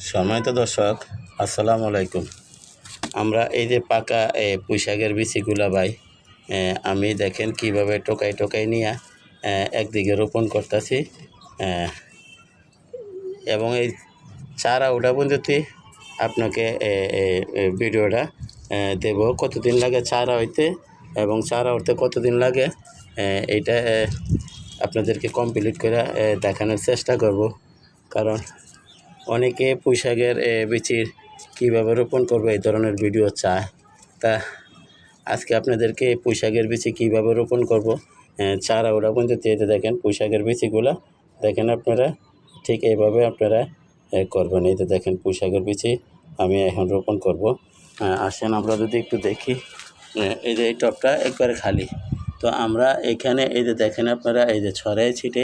সম্মানিত দর্শক, আসসালামু আলাইকুম। আমরা এই যে পাকা পুঁইশাকের বিচিগুলা ভাই, আমি দেখেন কিভাবে টোকাই টোকাই নিয়ে একদিকে রোপণ করতেছি এবং এই চারা ওঠা পর্যন্ত আপনাকে ভিডিওটা দেব কতদিন লাগে চারা হইতে এবং চারা উঠতে কতদিন লাগে এইটা আপনাদেরকে কমপ্লিট করে দেখানোর চেষ্টা করব। কারণ অনেকে পুঁইশাকের বিচির কীভাবে রোপণ করবে এই ধরনের ভিডিও চায়। তা আজকে আপনাদেরকে পুঁইশাকের বিচি কীভাবে রোপণ করব চারা ওরা পর্যন্ত এতে দেখেন পুঁইশাকের বিচিগুলো দেখেন আপনারা ঠিক এইভাবে আপনারা করবেন। এই যে দেখেন পুঁইশাকের বিচি আমি এখন রোপণ করব। আসেন আমরা যদি একটু দেখি, এই যে এই টবটা একবারে খালি। তো আমরা এখানে এই যে দেখেন আপনারা এই যে ছড়াই ছিটে